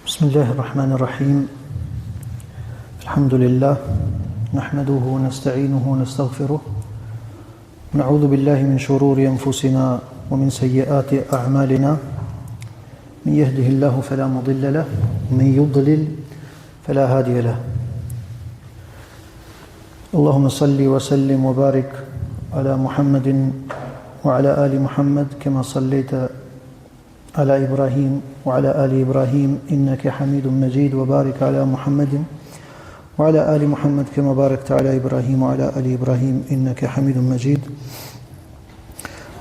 بسم الله الرحمن الرحيم الحمد لله نحمده ونستعينه ونستغفره نعوذ بالله من شرور أنفسنا ومن سيئات أعمالنا من يهده الله فلا مضل له ومن يضلل فلا هادي له اللهم صل وسلم وبارك على محمد وعلى آل محمد كما صليت على إبراهيم وعلى آل إبراهيم إنك حميد مجيد وبارك على محمد وعلى آل محمد كما باركت على إبراهيم وعلى آل إبراهيم إنك حميد مجيد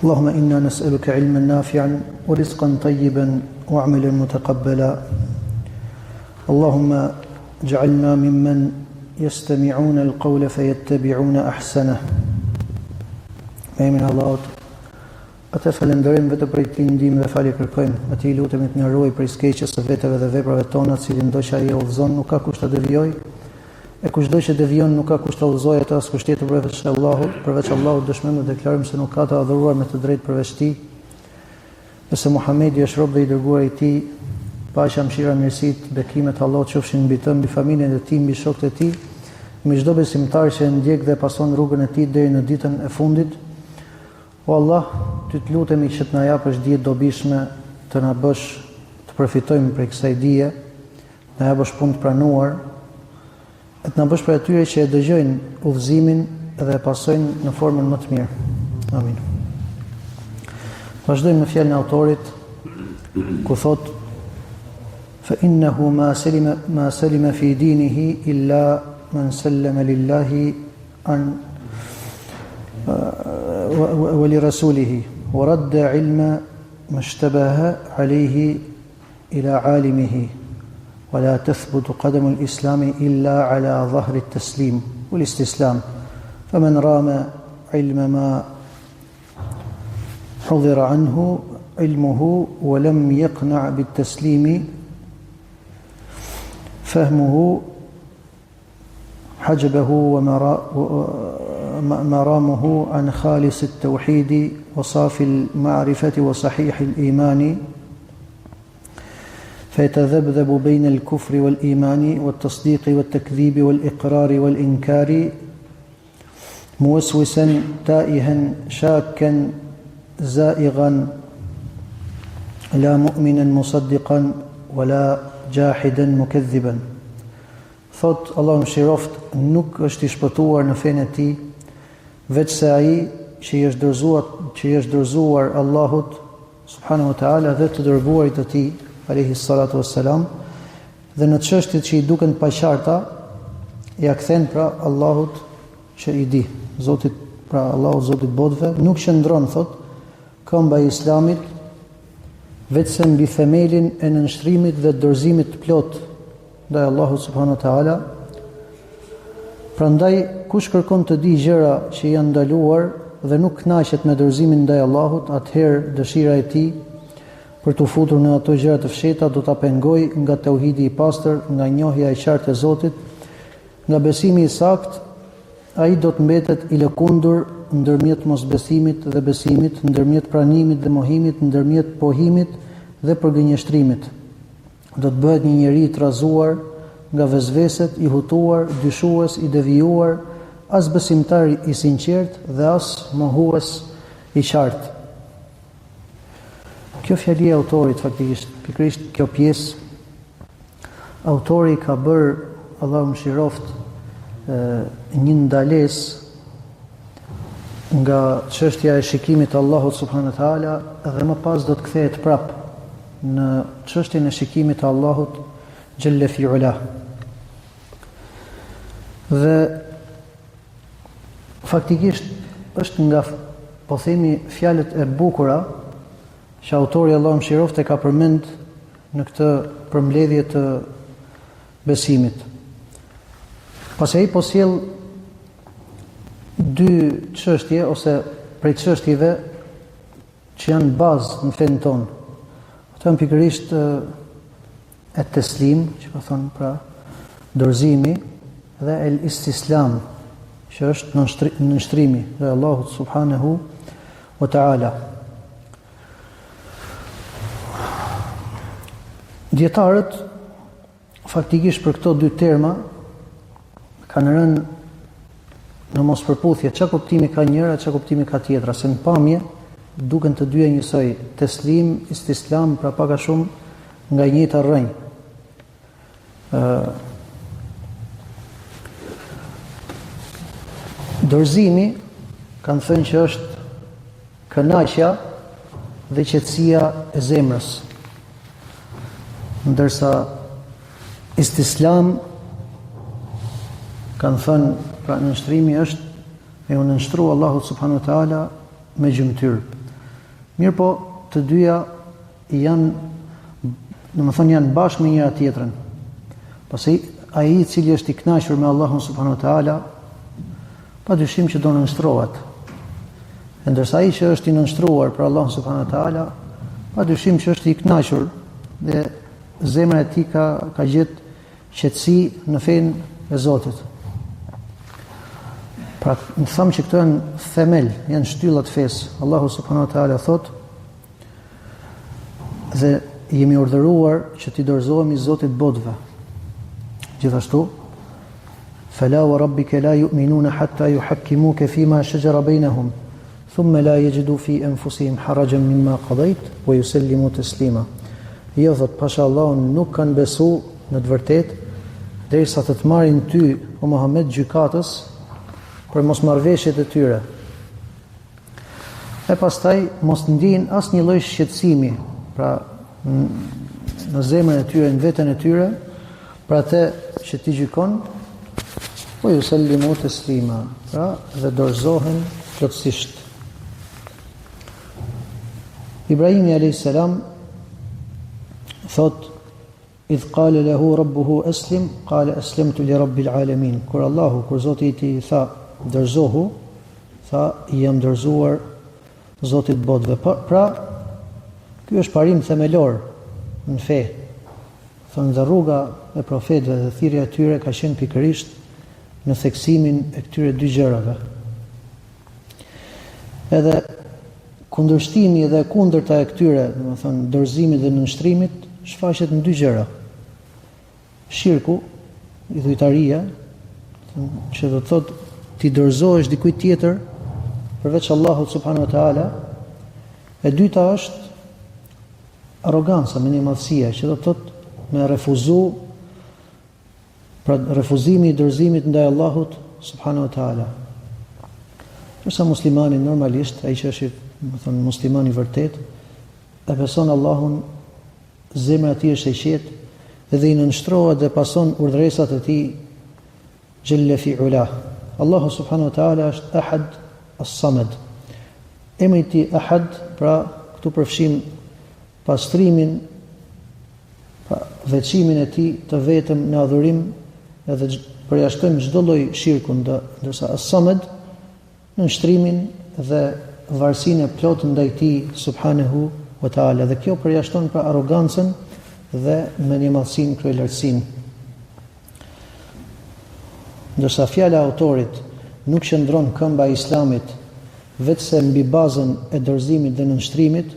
اللهم إنا نسألك علما نافعا ورزقا طيبا وعملا متقبلا اللهم اجعلنا ممن يستمعون القول فيتبعون أحسنه من الله Atë falenderojmë vetëm për Ti ndihmë dhe falje kërkojmë. Atij lutemi të na ruaj prej skeqjes së veteve dhe veprave tona, cilin ndoshta ai udhëzon, nuk ka kusht ta devijoj. E kushdo që devijon nuk ka kusht ta udhëzojë atë as kusht tjetër përveç Allahut, dëshmojmë dhe deklarojmë se nuk ka të adhuruar me të drejtë përveç Tij. Dhe se Muhamedi është rob dhe i dërguar i Tij, paqja, mëshira, mirësitë, bekimet e Allahut qofshin mbi të, mbi familjen e Tij, mbi shokët e Tij, mbi çdo besimtar që e ndjek dhe pason rrugën e Tij deri në ditën e fundit. O Allah, ty të lutemi që të na japësh dije dobishme, të na bësh të përfitojmë prej kësaj dije, të na japësh punë të pranuar, e të na bësh prej atyre që e dëgjojnë udhëzimin dhe e pasojnë në formën më të mirë. Amin. Vazhdojmë me fjalën e autorit, ku thot: "Fa innahu ma salima fi dinihi illa man sallama lillahi an ولرسوله ورد علم ما اشتبه عليه إلى عالمه ولا تثبت قدم الإسلام إلا على ظهر التسليم والاستسلام فمن رام علم ما حضر عنه علمه ولم يقنع بالتسليم فهمه حجبه مرامه عن خالص التوحيد وصافي المعرفة وصحيح الإيمان فيتذبذب بين الكفر والإيمان والتصديق والتكذيب والإقرار والإنكار موسوسا تائها شاكا زائغا لا مؤمنا مصدقا ولا جاحدا مكذبا." Thot Allahu mëshiroft, nuk është i shpëtuar në fenë e Tij veç se ai që i është dorëzuar Allahut subhanahu wa taala dhe të dërguarit të Tij alayhi salatu wassalam, dhe në çështjet që i duken të paqarta ja kthen pra Allahut që i di, Zotit, pra Allahut Zotit botëve, nuk qëndron, thot, këmba e Islamit veç se mbi themelin e nënshtrimit dhe dorëzimit të plot ndaj Allahut subhanahu wa taala. Prandaj kush kërkon të di gjëra që janë ndaluar dhe nuk kënaqet me dorëzimin ndaj Allahut, atëherë dëshira e tij për të futur në ato gjëra të fshehta do ta pengojë nga tauhidi i pastër, nga njohja e qartë e Zotit, nga besimi i saktë. Ai do të mbetet i lëkundur ndërmjet mosbesimit dhe besimit, ndërmjet pranimit dhe mohimit, ndërmjet pohimit dhe përgënjeshtrimit. Do të bëhet një njeri i trazuar nga vezveset, i hutuar, dyshues, i devijuar, as besimtar i sinqert dhe as mohues i qartë. Kjo fjali e autorit faktikisht, pikërisht kjo pjesë, autori ka bërë, Allahu mëshiroft, një ndalesë nga çështja e shikimit të Allahut subhanahu wa taala dhe më pas do të kthehet prapë në çështjen e shikimit të Allahut xhelle fi ula. Dhe faktikisht është nga, po themi, fjalët e bukura që autori Allahu mëshiroft e ka përmend në këtë përmbledhje të besimit. Pasi ai po sjell dy çështje ose prej çështjeve që janë bazë në fenë tonë. Ato janë pikërisht e teslim, që ka thonë pra dorëzimi, dhe el istislam, që është nënshtrimi dhe Allahut subhanahu wa taala. Dietarët faktikisht për këto dy terma kanë rënë në mos përputhje, çka kuptimi ka njëra, çka kuptimi ka tjetra, se në pamje duken të dyja njësoj, teslim, istislam, pra pak a shumë nga i njëjta rrënjë. Dorëzimi kanë thënë që është kënaqja dhe qetësia e zemrës, ndërsa istislam kanë thënë, pra nënshtrimi është me u nënshtru Allahut subhanahu wa taala me gjymtyr. Mirë po, të dyja janë, domethënë janë bashkë me njëra tjetrën. Pasi ai i cili është i kënaqur me Allahun subhanahu wa taala, padyshim që do nënshtrohet. Ndërsa ai që është i nënshtruar për Allahun subhanahu wa taala, padyshim që është i kënaqur dhe zemra e tij ka gjetë qetësi në fenë e Zotit. Pra, në thamë që këto janë themel, janë shtyllat fesë. Allahu subhanahu wa taala thot, dhe jemi urdhëruar që t'i dorëzohemi Zotit botëve. Gjithashtu, fala wa rabbika la yu'minuna hatta yuhakkimuka fima shajara bainahum, thumma la yajidu fi anfusihim harajan mimma qadayt wa yusallimu taslima. Jo, thot, pasha Allahun nuk kanë besu në të vërtetë derisa të marrin ty, o Muhammed, gjykatës për mos marrëveshjet e tyre. E pastaj mos ndjejnë asnjë lloj shqetësimi, pra në zemrën e tyre, në veten e tyre, për atë që ti gjykon, po ju sallimu taslima, pra dhe dorëzohen plotësisht. Ibrahimi alayhis salam thot, idh qala lahu rabbuhu aslim, qala aslamtu li rabbil alamin. Kur Zoti i tij tha dorëzohu, tha i jam dorëzuar Zotit botëve. Pra, ky është parim themelor në fe. Thonë dhe rruga e profetëve dhe thirrja e tyre ka qenë pikërisht në theksimin e këtyre dy gjërave. Edhe kundërshtimi dhe kundërta e këtyre, domethënë dorëzimit dhe nënshtrimit, shfaqet në dy gjëra. Shirku, idhujtaria, që do të thotë ti dorëzohesh dikujt tjetër përveç Allahut subhanahu wa taala. E dyta është arroganca, minimalësia, që do të thotë me refuzu, pra refuzimi i dorëzimit ndaj Allahut subhanahu wa taala. Përsa muslimani normalisht, ai që është, domethënë muslimani vërtet, e beson Allahun, zemra e tij është e qetë dhe i nënshtrohet dhe pason urdhëresat e tij xhelle fi ula. Allahu subhanahu wa taala është Ahad as-Samad. Emri i tij Ahad, pra këtu përfshim pastrimin, pra veçimin e tij të vetëm në adhurim, edhe përjashtojmë çdo lloj shirku, ndërsa as-Samad nënshtrimin dhe varësinë e plotë ndaj tij subhanahu wa taala. Dhe kjo përjashton pra arrogancën dhe minimalësinë, kryelartësinë. Ndërsa fjala e autorit nuk qëndron këmba e Islamit vetëse mbi bazën e dorëzimit dhe nënshtrimit,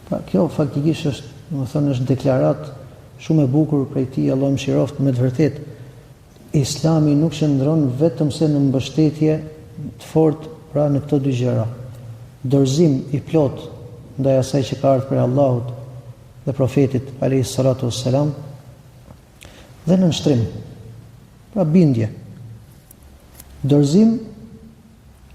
pra kjo faktikisht është, domethënë, është deklarat shumë e bukur prej tij, Allah mëshiroft, me të vërtetë. Islami nuk qëndron vetëm se në mbështetje të fortë pra në këto dy gjëra. Dorëzim i plot ndaj asaj që ka ardhur prej Allahut dhe profetit alayhis salatu wassalam, dhe nënshtrim, pra bindje. Dorëzim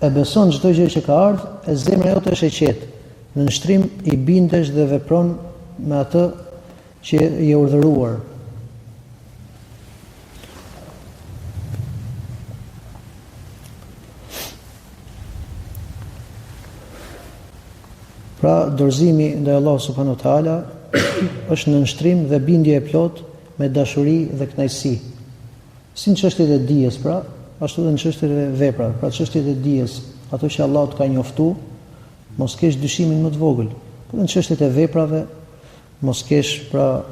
e beson çdo gjë që ka ardhur, e zemra jote është e qetë. Nënshtrim i bindesh dhe vepron me atë që i e urdhëruar. Pra, dorëzimi ndaj Allahut subhanahu wa taala është nënshtrim dhe bindje e plot me dashuri dhe kënaqësi. Si në çështjet e dijes, pra, ashtu edhe në çështjet e veprave. Pra, çështjet e dijes, ato që Allahu të ka njoftuar, mos kesh dyshimin më të vogël. Por në çështjet e veprave, mos kesh pra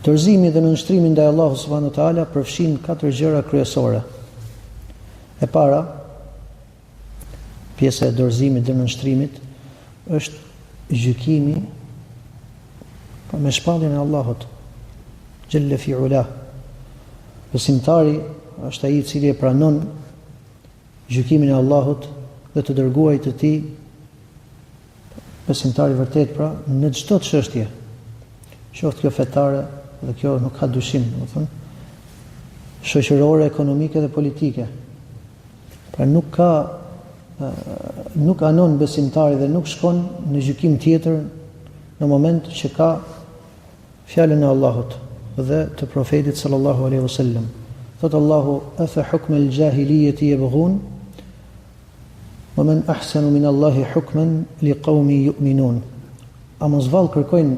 Dorëzimi dhe nënshtrimi ndaj Allahut subhanahu wa taala përfshin 4 gjëra kryesore. E para, pjesa e dorëzimit dhe nënshtrimit është gjykimi me shpalljen e Allahut Jelle fi ula. Besimtari është ai i cili e pranon gjykimin e Allahut dhe të dërguarit të tij. Besimtari vërtet pra në çdo çështje, qoftë kjo fetare dhe kjo nuk ka dyshim, domethënë shoqërore, ekonomike dhe politike. Pra nuk anon besimtari dhe nuk shkon në gjykim tjetër në moment që ka fjalën e Allahut dhe të profetit sallallahu alaihi wasallam. Thot Allahu: "Afa hukma al-jahiliyyati yabghun wa man ahsanu min Allahi hukman liqaumin yu'minun." A mos vallë kërkojnë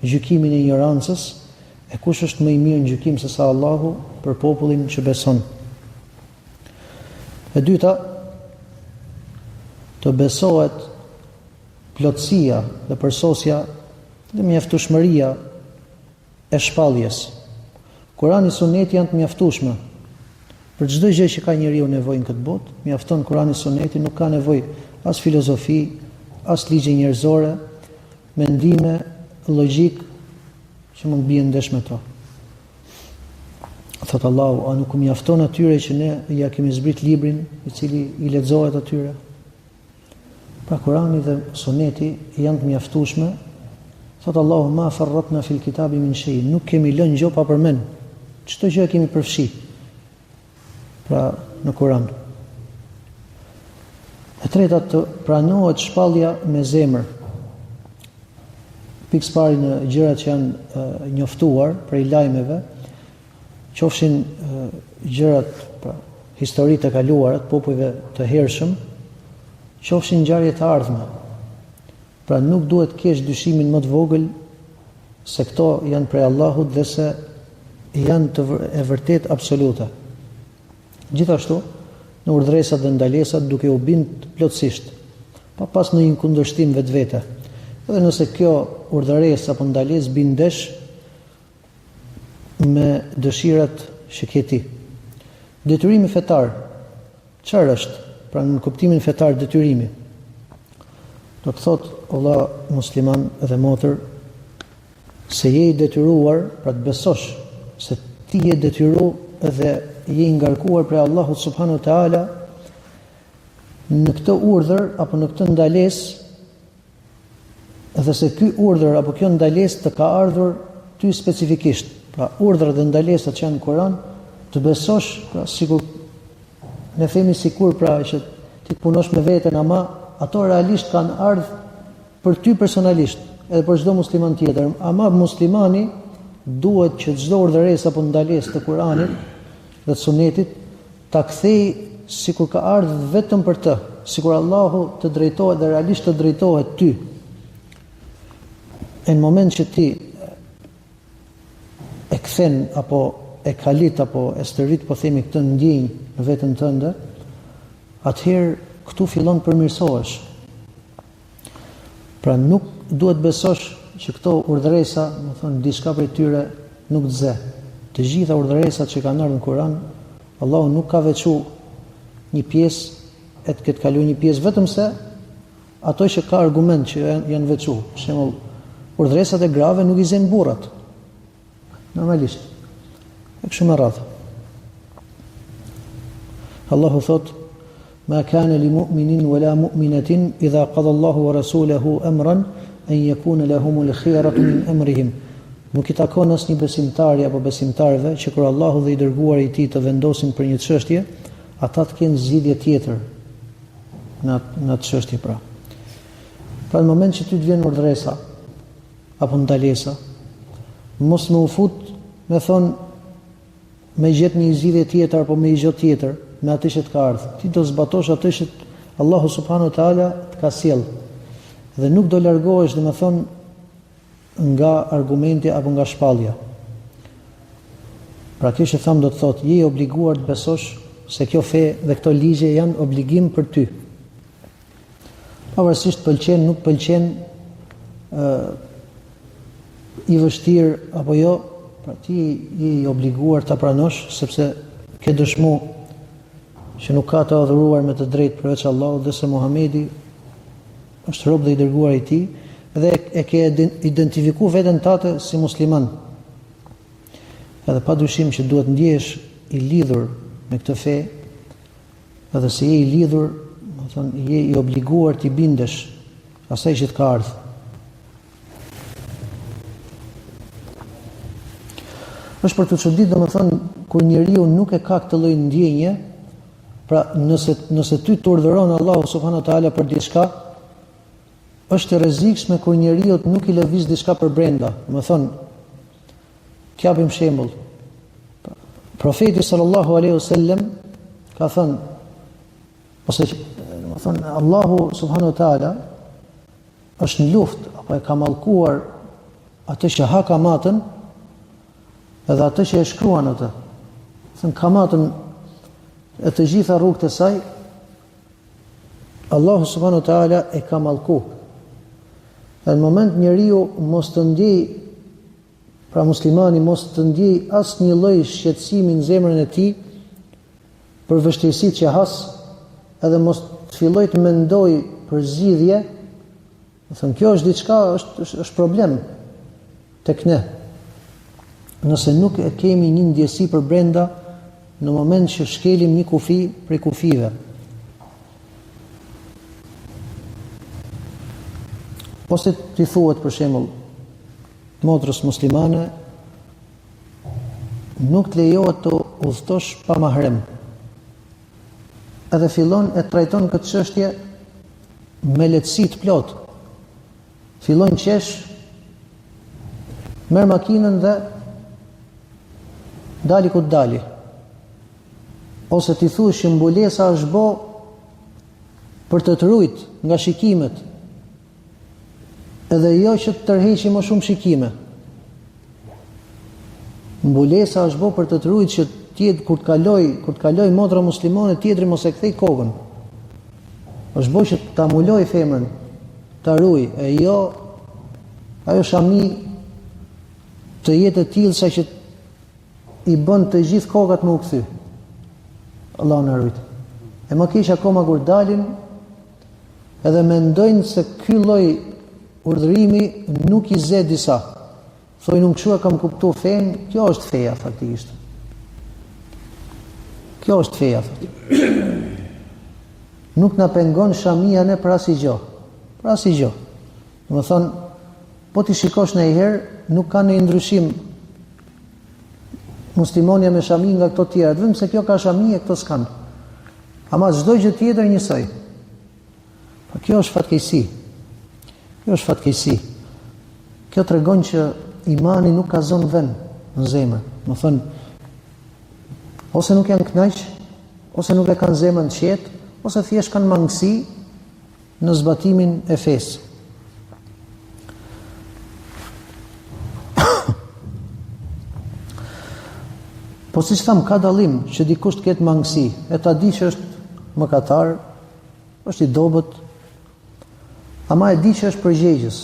gjykimin e ignorancës, e kush është më i mirë në gjykim se sa Allahu për popullin që beson. E dyta, të besohet plotësia dhe përsosja dhe mjaftueshmëria e shpalljes. Kurani, Suneti janë të mjaftueshme për çdo gjë që ka njeriu nevojë në këtë botë. Mjafton Kurani, Suneti, nuk ka nevojë as filozofi, as ligje njerëzore, mendime, logjik që mund bien ndesh me to. Thot Allahu: "A nuk mjafton atyre që ne ja kemi zbrit librin, i cili i lexohet atyre?" Pra Kurani dhe Suneti janë të mjaftueshme. Thot Allahu: "Ma farratna fil kitabi min shay." Nuk kemi lënë gjë pa përmend. Çdo gjë kemi përfshi. Pra në Kur'an. E treta, të pranohet shpallja me zemër. Pikë pari në gjërat që janë njoftuar prej lajmeve, qofshin gjërat, pra historitë e kaluara të popujve të hershëm, qofshin ngjarje të ardhme. Pra nuk duhet kesh dyshimin më të vogël se këto janë prej Allahut dhe se janë e vërtet absolute. Gjithashtu, në urdhëresat dhe ndalesat duke u bind plotësisht, pa pas në një kundërshtim vetvete. Edhe nëse kjo urdhëresë apo ndalesë bindesh me dëshirat që ke ti. Detyrimi fetar, çfarë është? Pra në kuptimin fetar detyrimi. Do të thotë olla musliman dhe motër se je i detyruar, pra të besosh se ti je detyruar dhe je i ngarkuar prej Allahut subhanahu wa taala në këtë urdhër apo në këtë ndalesë, dhe se ky urdhër apo kjo ndalesë të ka ardhur ty specifikisht. Pra urdhrat dhe ndalesat që janë në Kur'an, të besosh, pra sikur ne themi sikur pra që ti punosh me veten, ama ato realisht kanë ardhur për ty personalisht, edhe për çdo musliman tjetër. Ama muslimani duhet që çdo urdhëresë apo ndalesë të Kur'anit dhe të Sunetit ta kthej sikur ka ardhur vetëm për të, sikur Allahu të drejtohet dhe realisht të drejtohet ty. Në moment që ti e kthen apo e kalit apo e stërvit, po themi këtë ndjenjë në veten tënde, atëherë këtu fillon përmirësohesh. Pra nuk duhet besosh që këto urdhëresa, do thonë diçka prej tyre nuk të zë. Të gjitha urdhëresat që kanë ardhur në Kur'an, Allahu nuk ka veçuar një pjesë e të ketë kaluar një pjesë, vetëm se ato që ka argument që janë veçuar. Për shembull, urdhëresat e grave nuk i zën burrat. Normalisht. E kështu me radhë. Allahu thot: "Ma kana li mu'minin wala mu'minatin idha qada Allahu wa rasuluhu amran an yakuna lahumul khiyaratu min amrihim." Nuk i takon asnjë besimtari apo besimtarëve që kur Allahu dhe i dërguari i tij të vendosin për një çështje, ata të kenë zgjidhje tjetër në atë çështje pra. Pra në moment që ty të vjen urdhëresa apo ndalesa, mos më u fut me thonë me gjetë një zgjidhje tjetër apo me një gjë tjetër me atë që të ka ardhur. Ti do zbatosh atë që Allahu subhanahu wa taala të ka sjell. Dhe nuk do largohesh, domethënë, nga argumenti apo nga shpallja. Pra kjo që tham do të thotë, je i obliguar të besosh se kjo fe dhe këto ligje janë obligim për ty. Pavarësisht pëlqen, nuk pëlqen, i vështirë apo jo, pra ti je i obliguar ta pranosh sepse ke dëshmu që nuk ka të adhuruar me të drejtë përveç Allahut dhe se Muhamedi është rob dhe i dërguar i tij, dhe e ke identifiku veten tate si musliman. Edhe pa dyshim që duhet ndjesh i lidhur me këtë fe, edhe se je i lidhur, do të thonë je i obliguar t'i bindesh asaj që të ka ardhur. Është për të çudit, domethënë, kur njeriu nuk e ka këtë lloj ndjenje, pra nëse ty të urdhëron Allahu subhanahu wa taala për diçka, është e rrezikshme kur njeriu nuk i lëviz diçka për brenda. Domethënë, t'japim shembull. Profeti sallallahu alaihi wasallam ka thënë, ose domethënë Allahu subhanahu wa taala është në luftë apo e ka mallkuar atë që ha kamatën, edhe atë që e shkruan atë. Thënë kamatën e të gjitha rrugët e saj, Allahu subhanahu wa taala e ka mallku. Në moment njeriu mos të ndjej, pra muslimani mos të ndjej asnjë lloj shqetësimi në zemrën e tij për vështirësitë që has, edhe mos të filloj të mendoj për zgjidhje. Thënë kjo është diçka, është problem tek ne. Nëse nuk e kemi një ndjesi për brenda në moment që shkelim një kufi prej kufive. Ose t'i thuhet për shembull motrës muslimane, nuk të lejohet të udhëtosh pa mahrem. Edhe fillon e trajton këtë çështje me lehtësi të plot. Fillon qesh, merr makinën dhe dali ku dali. Ose ti thuash që mbulesa është bo për të rujt nga shikimet, edhe jo që të tërheqi më shumë shikime. Mbulesa është bo për të rujt që tjetë kur të kaloj motra muslimane, tjetri mos e kthej kokën. Është bo që ta muloj femrën, ta ruj, e jo ajo shami të jetë e tillë sa që i bën të gjithë kokat më u kthy. Allahu na rujt. E më keq akoma kur dalin edhe mendojnë se ky lloj urdhërimi nuk i zë disa. Thojnë unë kështu e kam kuptuar fen, kjo është feja faktikisht. Kjo është feja. Nuk na pengon shamia ne për asgjë. Për asgjë. Domethënë, po ti shikosh ndonjëherë, nuk ka ndonjë ndryshim muslimonja me shami nga këto tjera, vetëm se kjo ka shami e këto s'kan. Ama çdo gjë tjetër njësoj. Po kjo është fatkeqësi. Kjo është fatkeqësi. Kjo tregon që imani nuk ka zonë vend në zemër. Do thënë, ose nuk janë kënaq, ose nuk e kanë zemrën të qetë, ose thjesht kanë mangësi në zbatimin e fesë. Po si që thamë, ka dalim që dikush të ketë mangësi, e ta di që është mëkatar, është i dobët, ama e di që është përgjegjës.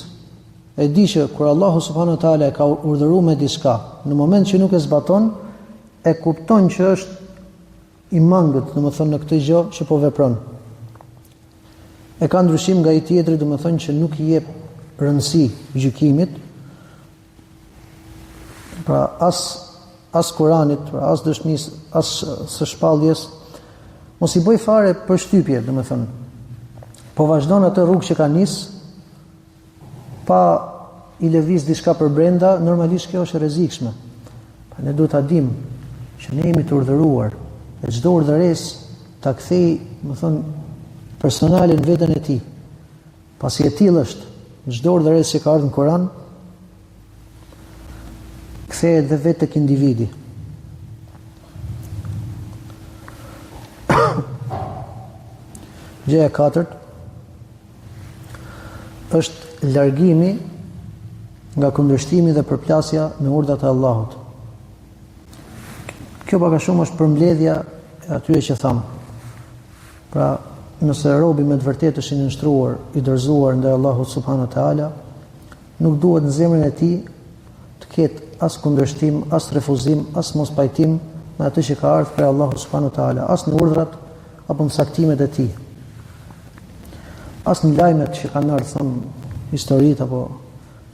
E di që kur Allahu subhanahu wa taala e ka urdhëruar me diçka, në moment që nuk e zbaton, e kupton që është i mangët, domethënë në këtë gjë që po vepron. E ka ndryshim nga i tjetri, domethënë që nuk i jep rëndësi gjykimit. Pra as Kuranit, as dëshmis, as së shpalljes, mos i bëj fare për shtypje, domethënë. Po vazhdon atë rrugë që ka nis, pa i lëviz diçka për brenda, normalisht kjo është e rrezikshme. Pa ne duhet ta dimë që ne jemi të urdhëruar, e çdo urdhëresë ta kthej, domethënë, personale në veten e tij. Pasi e tillë është çdo urdhëresë që ka ardhur në Kur'an, kthehet dhe vetë tek individi. Gjëja e katërt është largimi nga kundërshtimi dhe përplasja me urdhat e Allahut. Kjo pak a shumë është përmbledhja e atyre që thamë. Pra, nëse robi me të vërtetë është i nënshtruar, i dorëzuar ndaj Allahut subhanahu wa taala, nuk duhet në zemrën e tij të ketë as kundërshtim, as refuzim, as mos pajtim me atë që ka ardhur prej Allahut subhanahu wa taala, as në urdhrat apo në saktimet e tij. As në lajmet që kanë ardhur historitë apo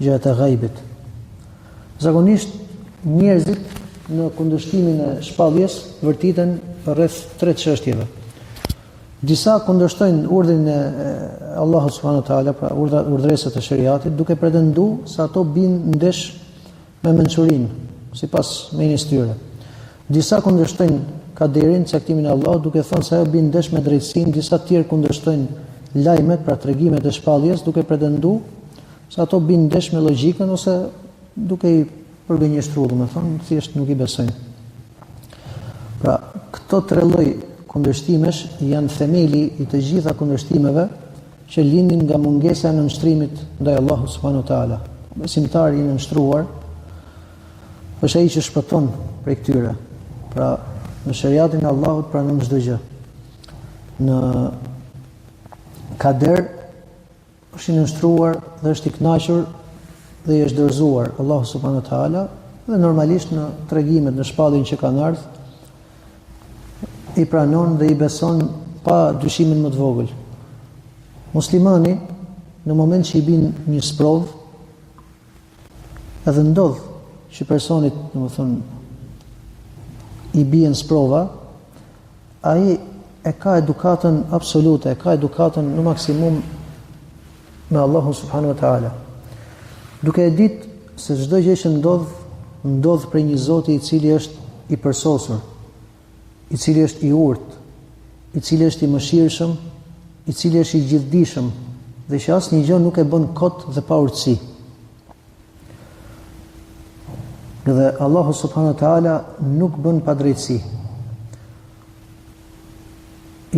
gjërat e ghaibit. Zakonisht njerëzit në kundërshtimin e shpalljes vërtiten rreth 3 çështjeve. Disa kundërshtojnë urdhrin e Allahut subhanahu wa taala, pra urdhëresat e shariatit, duke pretenduar se ato bijnë ndesh me mençurinë, sipas menjes tyre. Disa kundërshtojnë kaderin, caktimin e Allahut, duke thënë se ajo bën ndesh me drejtsinë. Disa të tjerë kundërshtojnë lajmet, pra tregimet e shpalljes, duke pretenduar se ato bën ndesh me logjikën ose duke i përgënjeshtruar, domethënë, thjesht nuk i besojnë. Pra, këto 3 lloj kundërshtimesh janë themeli i të gjitha kundërshtimeve që lindin nga mungesa e nënshtrimit ndaj Allahut subhanahu wa taala. Besimtari i nënshtruar është ai që shpëton prej këtyre. Pra, në shariatin e Allahut pranon çdo gjë. Në kader është i nënshtruar dhe është i kënaqur dhe i është dorëzuar Allahu subhanahu wa taala, dhe normalisht në tregimet, në shpalljen që kanë ardhur, i pranon dhe i beson pa dyshimin më të vogël. Muslimani në moment që i bin një sprov, edhe ndodh që personit, domethënë, i bien sprova, ai e ka edukatën absolute, e ka edukatën në maksimum me Allahun subhanahu wa taala. Duke e ditë se çdo gjë që ndodh prej një Zoti i cili është i përsosur, i cili është i urtë, i cili është i mëshirshëm, i cili është i gjithdijshëm, dhe që asnjë gjë nuk e bën kot dhe pa urtësi. Dhe Allahu subhanahu wa taala nuk bën padrejtësi.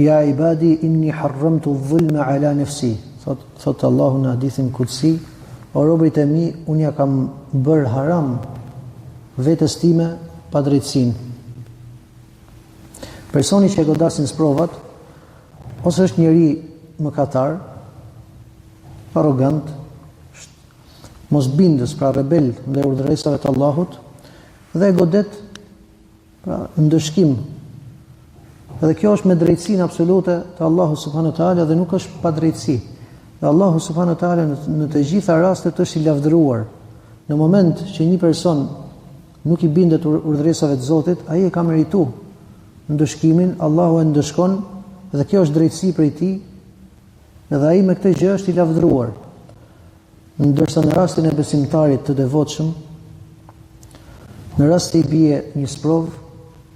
Ja ibadi inni harramtu adh-dhulma ala nafsi. Thot Allahu në hadithin kutsi, o robërit e mi, unë ja kam bërë haram vetes time padrejtësinë. Personi që e godasin sprovat, ose është njëri mëkatar, arrogant, mosbindës, pra rebel ndaj urdhëresave të Allahut, dhe e godet pra ndëshkim. Edhe kjo është me drejtsinë absolute të Allahut subhanahu wa taala dhe nuk është pa drejtësi. Dhe Allahu subhanahu wa taala në të gjitha rastet është i lavdëruar. Në moment që një person nuk i bindet urdhëresave të Zotit, ai e ka merituar ndëshkimin, Allahu e ndëshkon, dhe kjo është drejtësi prej tij, edhe ai me këtë gjë është i lavdëruar. Ndërsa në rastin e besimtarit të devotshëm, në rast se i bie një sprov,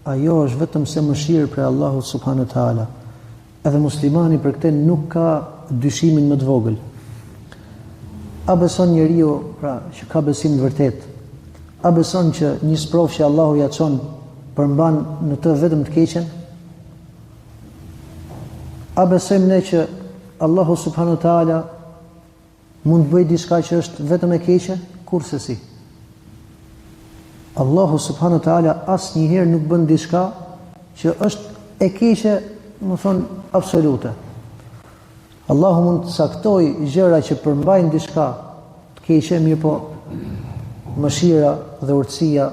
ajo është vetëm se mëshirë prej Allahut subhanahu wa taala. Edhe muslimani për këtë nuk ka dyshimin më të vogël. A beson njeriu, pra, që ka besim të vërtet? A beson që një sprov që Allahu ja çon përmban në të vetëm të keqen? A besojmë ne që Allahu subhanahu wa taala mund të bëjë diçka që është vetëm e keqe? Kurse si. Allahu subhanahu wa taala asnjëherë nuk bën diçka që është e keqe, më thon, absolute. Allahu mund të saktojë gjëra që përmbajnë diçka të keqe, mirë po mëshira dhe urtësia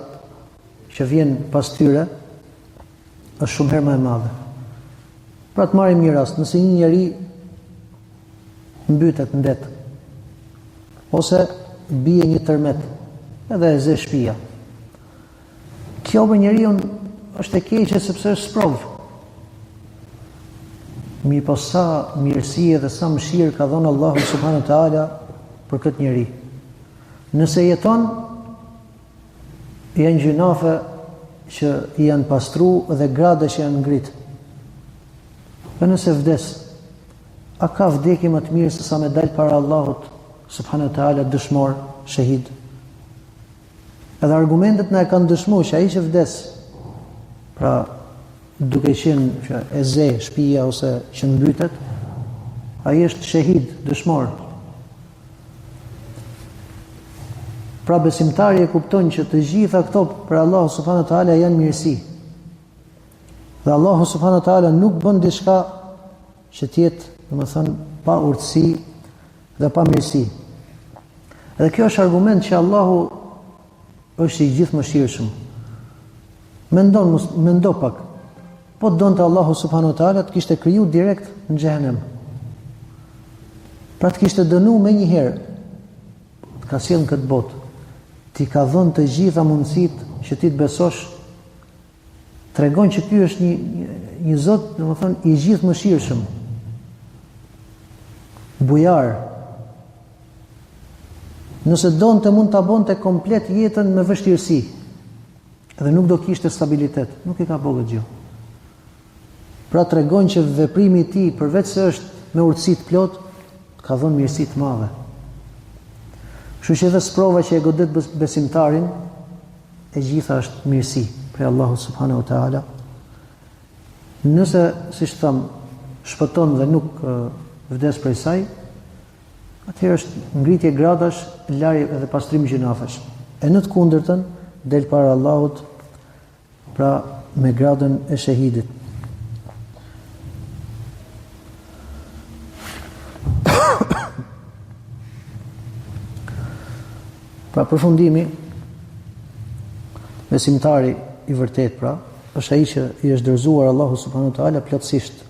që vjen pas tyre është shumë herë më e madhe. Pra të marrim një rast, nëse një njeri mbytet në det, ose bie një tërmet, edhe e zë shtëpia. Kjo për njeriu është e keqe sepse është sprov. Mirë po sa mirësi dhe sa mëshirë ka dhënë Allahu subhanahu wa taala për këtë njeri. Nëse jeton, janë gjunafe që janë pastru dhe grade që janë ngrit. Dhe nëse vdes, a ka vdekje më të mirë se sa me dalë para Allahut subhanahu wa taala dëshmor, shahid? Edhe argumentet na e kanë dëshmuar që ai që vdes, pra duke qenë që e ze shtëpia ose që mbytet, ai është shahid, dëshmor. Pra besimtari e kupton që të gjitha këto për Allahu subhanahu wa taala janë mirësi. Dhe Allahu subhanahu wa taala nuk bën diçka që të jetë, domethënë, pa urtësi dhe pa mirësi. Dhe kjo është argument që Allahu është i gjithëmëshirshëm. Mendo pak. Po donte Allahu subhanahu wa taala të kishte kriju direkt në xhehenem. Pra të kishte dënuar më një herë të ka sjellë në këtë botë, ti ka dhënë të gjitha mundësitë që ti të besosh, tregon që ky është një Zot, domethënë i gjithë mëshirshëm, bujar. Nëse donte mund ta bonte komplet jetën me vështirësi, dhe nuk do kishte stabilitet, nuk i ka bërë gjë. Pra tregon që veprimi i tij, përveç se është me urtësi të plot, ka dhënë mirësi të madhe. Kështu që edhe sprova që e godet besimtarin, e gjitha është mirësi prej Allahut subhanahu wa taala. Nëse, siç tham, shpëton dhe nuk vdes prej saj, atëherë është ngritje gradash, larje edhe pastrim gjinafesh. E në të kundërtën del para Allahut, pra me gradën e shahidit. Pra përfundimi, besimtari i vërtet pra, është ai që i është dorëzuar Allahu subhanahu wa taala plotësisht,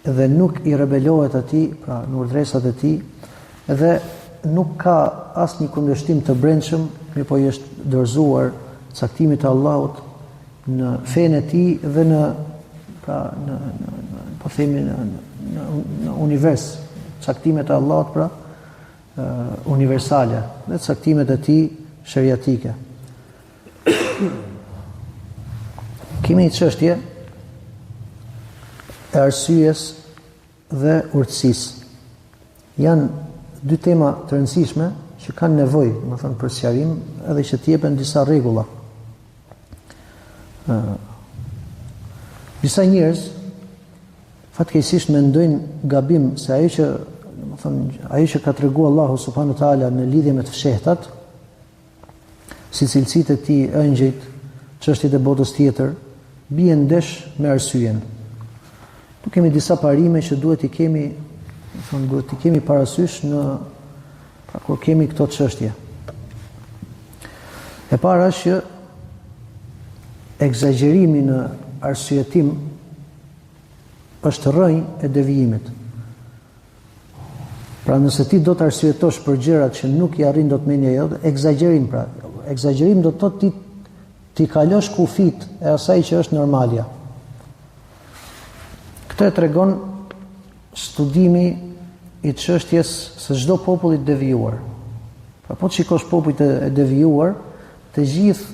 dhe nuk i rebelohet atij, pra në urdhresat e tij, dhe nuk ka asnjë kundërshtim të brendshëm, mirëpo i është dorëzuar caktimit të Allahut në fenë e tij dhe në po themi në univers, caktimet e Allahut pra universale dhe caktimet e tij shariatike. Kemi një çështje e arsyes dhe urtësisë. Janë dy tema të rëndësishme që kanë nevojë, domethënë për sqarim, edhe që t'i jepen disa rregulla. Disa njerëz fatkeqësisht mendojnë gabim se ajo që ka treguar Allahu subhanahu wa taala në lidhje me të fshehtat, si cilësitë e tij, ëngjëjt, çështjet e botës tjetër, bien ndesh me arsyeën. Tu kemi disa parime që duhet i kemi parasysh kur kemi këto çështje. E para është që egzagjerimi në arsyetim është rrënjë e devijimit. Pra nëse ti do të arsyetosh për gjërat që nuk i arrin dot mendja jote, egzagjerim pra. Egzagjerim do të thotë ti kalosh kufit e asaj që është normalja. Këtë tregon studimi i çështjes së çdo populli të devijuar. Pra po të shikosh popujt e devijuar, të gjithë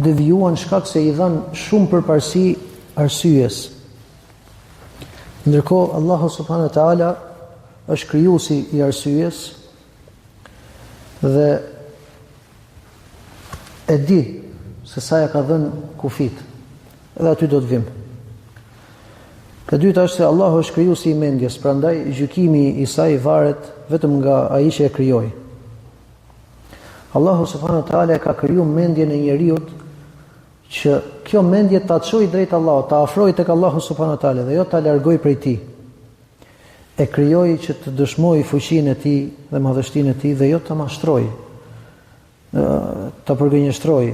devijuan shkak se i dhanë shumë përparësi arsyes. Ndërkohë Allahu subhanahu wa taala është krijuesi i arsyes dhe e di se sa ja ka dhënë kufit. Edhe aty do të vim. E dyta është se Allahu është krijuesi i mendjes, prandaj gjykimi i saj varet vetëm nga ai që e krijoi. Allahu subhanahu wa taala ka krijuar mendjen e njeriut që kjo mendje ta çojë drejt Allahut, ta afrojë tek Allahu subhanahu wa taala dhe jo ta largojë prej tij. E krijoi që të dëshmojë fuqinë e tij dhe madhështinë e tij dhe jo ta mashtrojë, ta përgënjeshtrojë,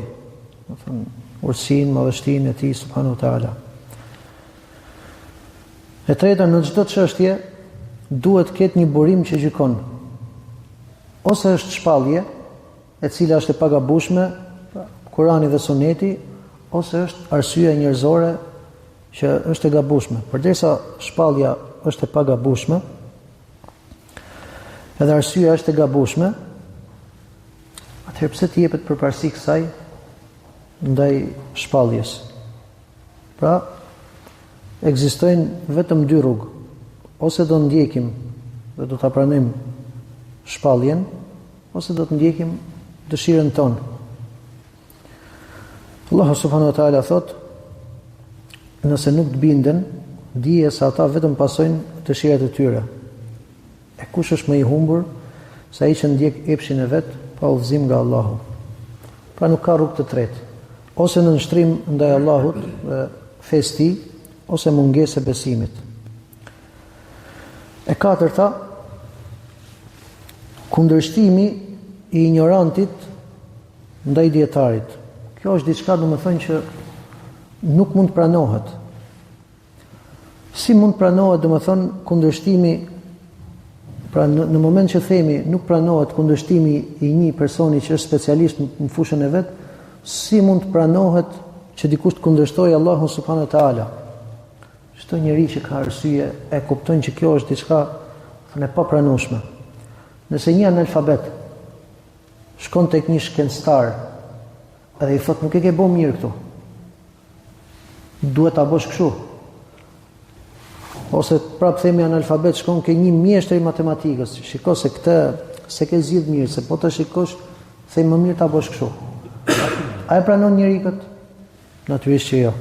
do të thonë urtësinë, madhështinë e tij subhanahu wa taala. E treta, në çdo çështje duhet të ketë një burim që gjykon. Ose është shpallje, e cila është e pagabueshme, Kurani dhe Suneti, ose është arsyeja njerëzore që është e gabueshme. Përderisa shpallja është e pagabueshme, edhe arsyeja është e gabueshme, atëherë pse t'i jepet përparësi kësaj ndaj shpalljes? Pra, ekzistojnë vetëm dy rrugë. Ose do ndjekim dhe do ta pranojmë shpalljen, ose do të ndjekim dëshirën tonë. Allahu subhanahu wa taala thot: nëse nuk të binden, dije se ata vetëm pasojnë dëshirat e tyre. E kush është më i humbur se ai që ndjek epshin e vet pa udhëzim nga Allahu? Pra nuk ka rrugë të tretë. Ose në nështrim ndaj Allahut dhe fesë tij, ose mungesë e besimit. E katërta, kundërshtimi i ignorantit ndaj dietarit. Kjo është diçka, domethënë, që nuk mund pranohet. Si mund pranohet, domethënë, kundërshtimi Pra në moment që themi nuk pranohet kundërshtimi i një personi që është specialist në fushën e vet, si mund të pranohet që dikush të kundërshtojë Allahun subhanahu wa taala? Çdo njeri që ka arsye e kupton që kjo është diçka e papranueshme. Nëse një analfabet shkon tek një shkencëtar edhe i thot nuk e ke bëu mirë këtu, duhet ta bësh kështu. Ose prapë themi analfabet shkon ke një mjeshtër i matematikës, shiko se këtë se ke zgjidh mirë, se po të shikosh, themi më mirë ta bësh kështu. A e pranon njeri këtë? Natyrisht që jo.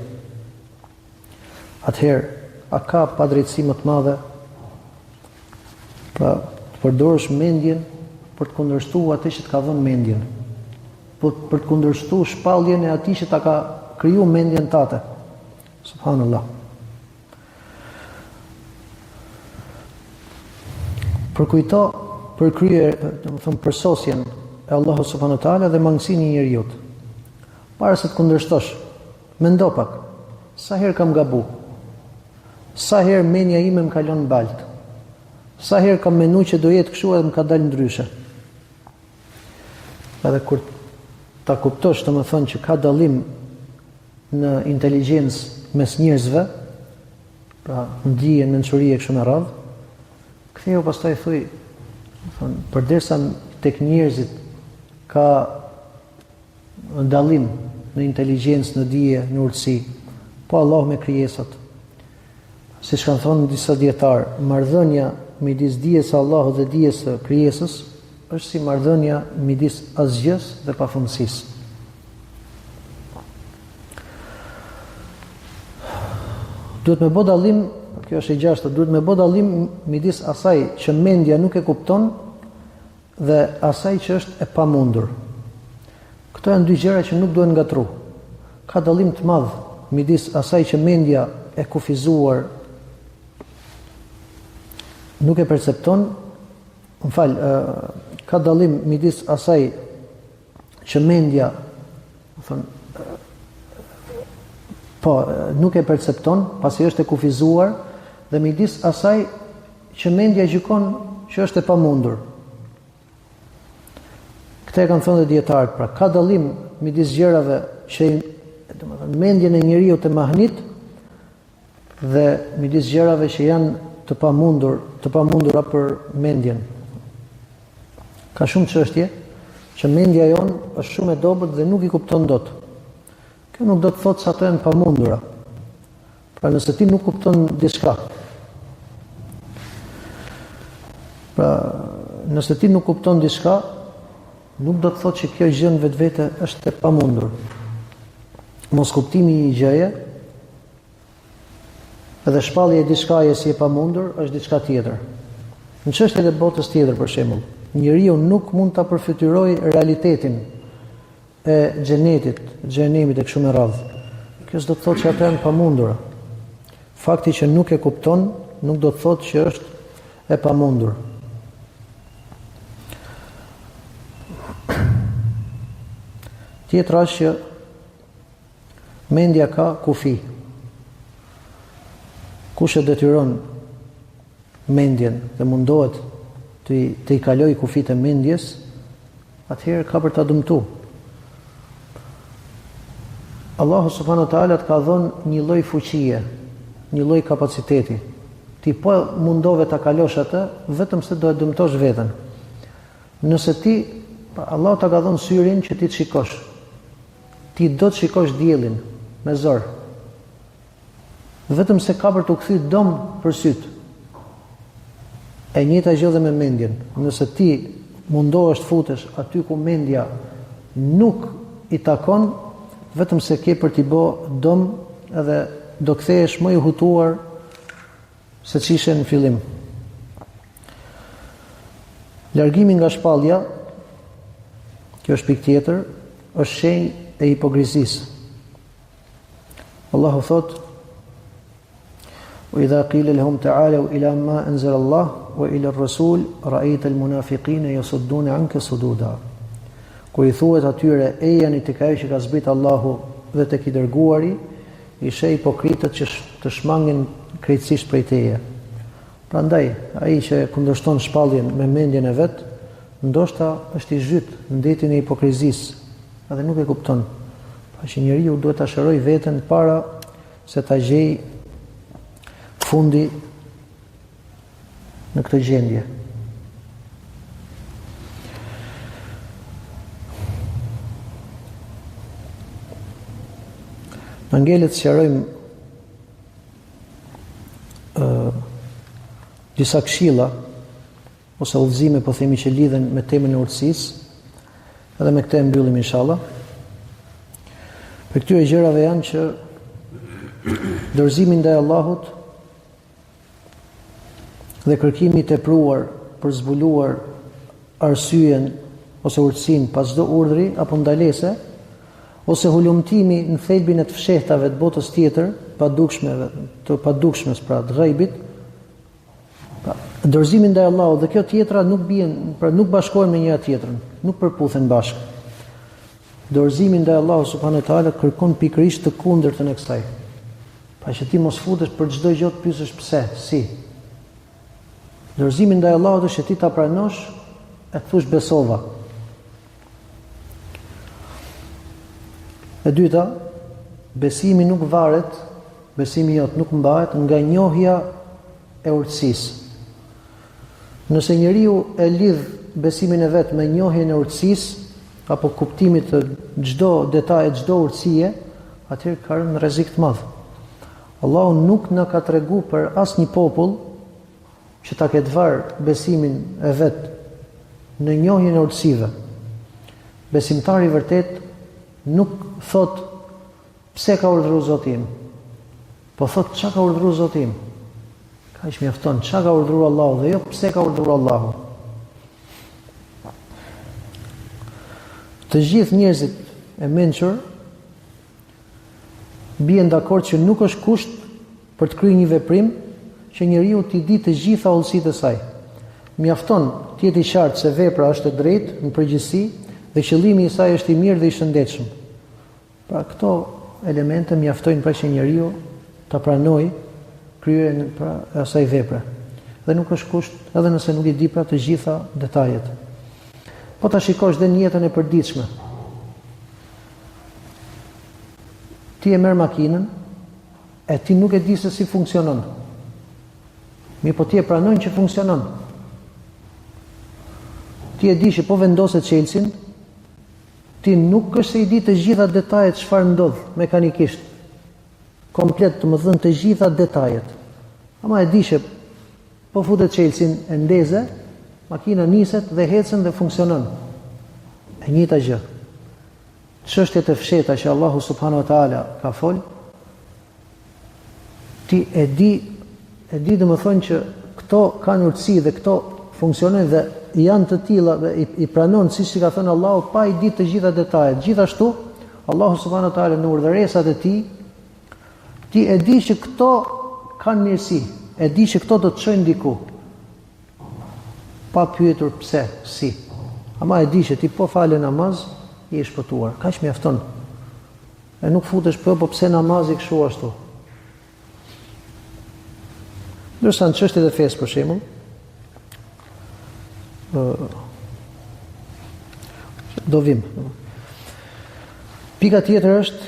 Atëherë, a ka padrejtësi më të madhe? Pra, të përdorësh mendjen për të kundërshtuar atë që të ka dhënë mendjen. Për të kundërshtuar shpalljen e atij që ta ka kriju mendjen tate. Subhanallah. Përkujto për kryer, domethënë përsosjen e Allahut subhanahu wa taala dhe mangësinë e njeriu. Para se të kundërshtosh, mendo pak. Sa herë kam gabu? Sa herë mendja ime më ka lënë balt? Sa herë kam menduar që do jetë kështu edhe më ka dalë ndryshe? Edhe kur ta kuptosh, domethënë që ka dallim në inteligjencë mes njerëzve, pra ndije, mençuri e kështu me radhë, ktheu pastaj thuj, domethënë përderisa tek njerëzit ka dallim në inteligjencë, në dije, në urtësi, po Allah me krijesat. Siç kanë thënë disa dietar, marrëdhënia midis dijes së Allahut dhe dijes së krijesës është si marrëdhënia midis asgjës dhe pafundësisë. Duhet me bë dallim, kjo është e gjashtë, duhet me bë dallim midis asaj që mendja nuk e kupton dhe asaj që është e pamundur. Këto janë dy gjëra që nuk duhen ngatru. Ka dallim të madh midis asaj që mendja e kufizuar nuk e percepton, ka dallim midis asaj që mendja, nuk e percepton, pasi është e kufizuar, dhe midis asaj që mendja gjykon që është e pamundur. Këtë e kanë thënë dhe dietarët, pra ka dallim midis gjërave që mendjen e njeriu të mahnit dhe midis gjërave që janë të pamundura për mendjen. Ka shumë çështje që mendja jon është shumë e dobët dhe nuk i kupton dot. Kjo nuk do të thotë se ato janë pamundura. Pra nëse ti nuk kupton diçka, nuk do të thotë që kjo gjë në vetvete është e pamundur. Mos kuptimi i gjëje edhe shpallja e diçkaje si e pamundur është diçka tjetër. Në çështjet e botës tjetër, për shembull, njeriu nuk mund ta përfytyrojë realitetin e xhenetit, xhenemit e kështu me radhë. Kjo s'do të thotë që ato janë pamundura. Fakti që nuk e kupton nuk do të thotë që është e pamundur. Tjetra është që mendja ka kufi. Kush e detyron mendjen dhe mundohet të i kaloj kufit e mendjes, atëherë ka për ta dëmtuar. Allahu subhanahu wa taala të ka dhënë një lloj fuqie, një lloj kapaciteti. Ti po mundove ta kalosh atë, vetëm se do e dëmtosh veten. Nëse ti, Allahu ta ka dhënë syrin që ti të shikosh. Ti do të shikosh diellin me zor. Vetëm se ka për të kthyr dom për syt. E njëjta gjë dhe me mendjen. Nëse ti mundohesh të futesh aty ku mendja nuk i takon, vetëm se ke për t'i bë dom edhe do kthehesh më i hutuar se ç'ishe në fillim. Largimi nga shpallja, kjo është pikë tjetër, është shenjë e hipokrizisë. Allahu thot: وإذا قيل لهم تعالوا إلى ما أنزل الله وإلى الرسول رأيت المنافقين يصدون عنك صدودا. Kur i thuhet atyre ejani tek ajo që ka zbrit Allahu dhe tek i dërguari, i sheh hipokritët që të shmangin krejtësisht prej teje. Prandaj, ai që kundërshton shpalljen me mendjen e vet, ndoshta është i zhyt në detin e hipokrizisë, edhe nuk e kupton. Pa që njeriu duhet ta shërojë veten para se ta gjej fundi në këtë gjendje. Në ngelet sqarojmë disa këshilla ose udhëzime, po themi, që lidhen me temën e urtësisë, edhe me këtë e mbyllim inshallah. Për këtyre gjërave janë që dorëzimi ndaj Allahut dhe kërkimi i tepruar për zbuluar arsyeën ose urtësinë pas çdo urdhri apo ndalese, ose hulumtimi në thelbin e të fshehtave të botës tjetër, të padukshmes, pra të ghaibit, dorëzimi ndaj Allahut dhe kjo tjetra nuk bien, pra nuk bashkohen me njëra tjetrën, nuk përputhen bashkë. Dorëzimi ndaj Allahut subhanuhu teala kërkon pikërisht të kundërtën e kësaj. Pa që ti mos futesh për çdo gjë të pyesësh pse, si. Dorëzimi ndaj Allahut është që ti ta pranosh e të thush besova. E dyta, besimi nuk varet, besimi jot nuk mbahet nga njohja e urtësisë. Nëse njeriu e lidh besimin e vet me njohjen e urtësisë apo kuptimit të çdo detaje, çdo urtësie, atëherë ka rënë në rrezik të madh. Allahu nuk na ka treguar për asnjë popull që ta ketë varë besimin e vet në njohjen e urtësive. Besimtari i vërtet nuk thot pse ka urdhëruar Zoti im, po thot çka ka urdhëruar Zoti im. Kaq mjafton çka ka urdhëruar Allahu dhe jo pse ka urdhëruar Allahu. Të gjithë njerëzit e mençur bien dakord që nuk është kusht për të kryer një veprim që njeriu t'i di të gjitha hollësitë e saj. Mjafton të jetë i qartë se vepra është e drejtë në përgjithësi dhe qëllimi i saj është i mirë dhe i shëndetshëm. Pra këto elemente mjaftojnë për që njeriu ta pranojë kryerjen e asaj vepre. Dhe nuk është kusht edhe nëse nuk i di pra të gjitha detajet. Po ta shikosh dhe në jetën e përditshme. Ti e merr makinën e ti nuk e di se si funksionon. Mirë, po ti e pranon që funksionon. Ti e di që po vendoset çelësin, ti nuk është se i di të gjitha detajet çfarë ndodh mekanikisht. Komplet, domethënë të gjitha detajet. Ama e di që po futet çelësin e ndeze, makina niset dhe ecën dhe funksionon. E njëjta gjë. Çështjet e fshehta që Allahu subhanahu wa taala ka fol, ti e di domethënë që këto kanë urtësi dhe këto funksionojnë dhe janë të tilla dhe i pranon siç i ka thënë Allahu pa i ditë të gjitha detajet. Gjithashtu, Allahu subhanahu wa taala në urdhëresat e tij, ti e di që këto kanë mirësi, e di që këto do të çojnë diku. Pa pyetur pse, si. Ama e di që ti po fale namaz, je i shpëtuar. Kaq mjafton. E nuk futesh po pse namazi kështu ashtu. Ndërsa në çështjet e fesë për shembull, do vim. Pika tjetër është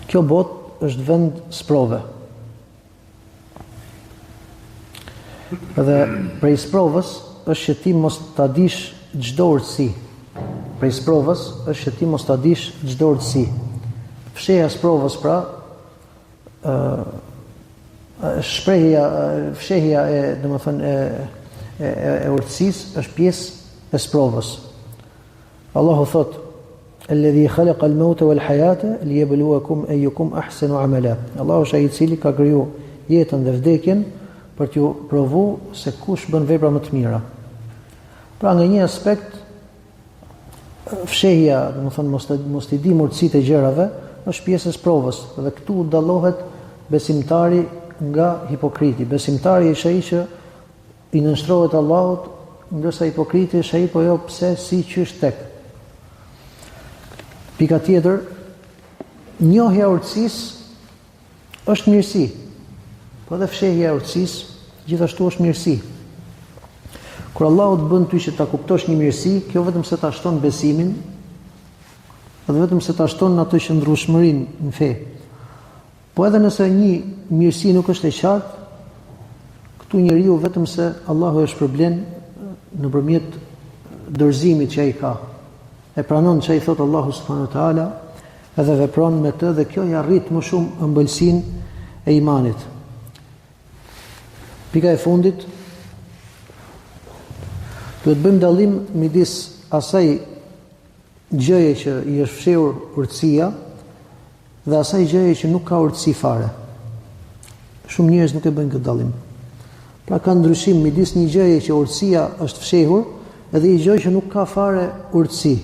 kjo botë është vend sprove. Dhe prej sprovës është që ti mos ta dish çdo urtësi. Prej sprovës është që ti mos ta dish çdo urtësi. Fshehja e sprovës pra fshehja e domethënë e urtësisë është pjesë e sprovës. Allahu thot: "Alladhi khalaqa al-mauta wal-hayata liyabluwakum ayyukum ahsanu amala." Allahu është ai i cili ka krijuar jetën dhe vdekjen për t'ju provu se kush bën vepra më të mira. Pra nga një aspekt fshehja, domethënë mos t'i dim urtësitë e gjërave, është pjesë e provës dhe këtu dallohet besimtari nga hipokriti. Besimtari është ai që i nënshtrohet Allahut, ndërsa hipokriti është ai po jo pse si qysh tek. Pika tjetër, njohja e urtësisë është mirësi. Po edhe fshehja e urtësisë gjithashtu është mirësi. Kur Allahu të bën ty që ta kuptosh një mirësi, kjo vetëm se ta shton besimin, dhe vetëm se ta shton atë qëndrueshmërinë në fe. Po edhe nëse një mirësi nuk është e qartë, këtu njeriu vetëm se Allahu e shpërblen nëpërmjet dorëzimit që ai ka. E pranon që ai thot Allahu subhanahu wa taala, edhe vepron me të, dhe kjo i arrit më shumë ëmbëlsinë e imanit. Pika e fundit, duhet bëjmë dallim midis asaj gjëje që i është fshehur urtësia dhe asaj gjëje që nuk ka urtësi fare. Shumë njerëz nuk e bëjnë këtë dallim. Pra ka ndryshim midis një gjëje që urtësia është fshehur edhe një gjë që nuk ka fare urtësi.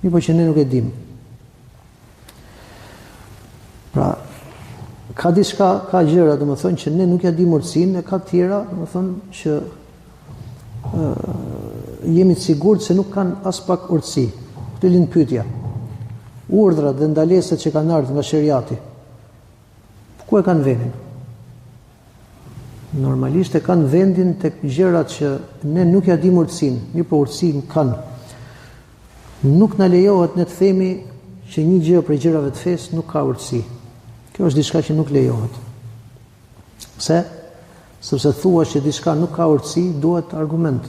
Mirë, po që ne nuk e dimë. Pra, ka diçka, ka gjëra, domethënë që ne nuk ja dimë urtësinë, e ka të tjera, domethënë që jemi të sigurt se nuk kanë as pak urtësi. Këtu lind pyetja. Urdhrat dhe ndaleset që kanë ardhur nga sheriati, ku e kanë vendin? Normalisht e kanë vendin tek gjërat që ne nuk ja dimë urtësinë, mirë po urtësinë kanë. Nuk na lejohet ne të themi që një gjë prej gjërave të fesë nuk ka urtësi. Kjo është diçka që nuk lejohet. Pse? Sepse thua që diçka nuk ka urtësi, duhet argument.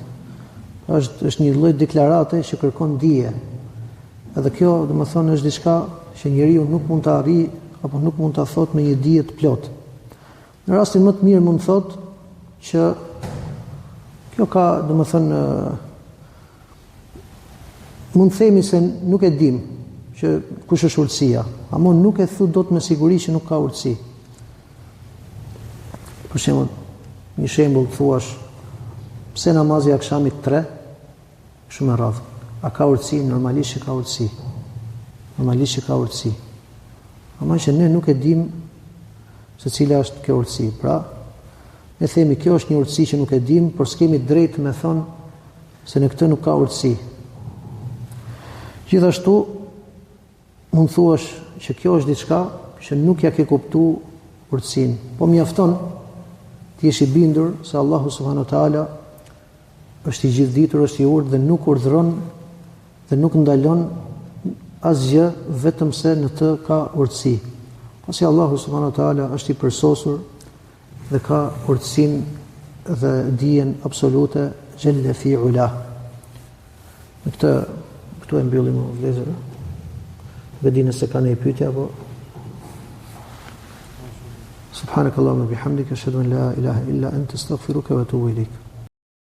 Është një lloj deklarate që kërkon dije. Edhe kjo, domethënë, është diçka që njeriu nuk mund ta arrijë apo nuk mund ta thotë me një dije të plotë. Në rastin më të mirë mund të thotë që kjo ka, domethënë, mund të themi se nuk e dim që kush është urtësia, ama nuk e thu dot me siguri që nuk ka urtësi. Për shembull, një shembull thuash, pse namazi i akşamit 3? Shumë e rrallë. A ka urtësi? Normalisht që ka urtësi. Normalisht që ka urtësi. Ama që ne nuk e dim se cila është kjo urtësi. Pra, ne themi kjo është një urtësi që nuk e dim, por s'kemi drejt me thonë se në këtë nuk ka urtësi. Gjithashtu, mund thuash që kjo është diçka që nuk ja ke kuptuar urtësinë, po mjafton ti jesh i bindur se Allahu subhanahu wa taala është i gjithditur, është i urtë dhe nuk urdhëron dhe nuk ndalon asgjë vetëm se në të ka urtësi. Pasi Allahu subhanahu wa taala është i përsosur dhe ka urtësinë dhe dijen absolute jalla fi ula. Me këtë këtu e mbyllim vëllezër. Vedi nëse ka një pyetje apo. Subhanakallahumma bihamdika ashhadu an la ilaha illa anta astaghfiruka wa atubu ilaik.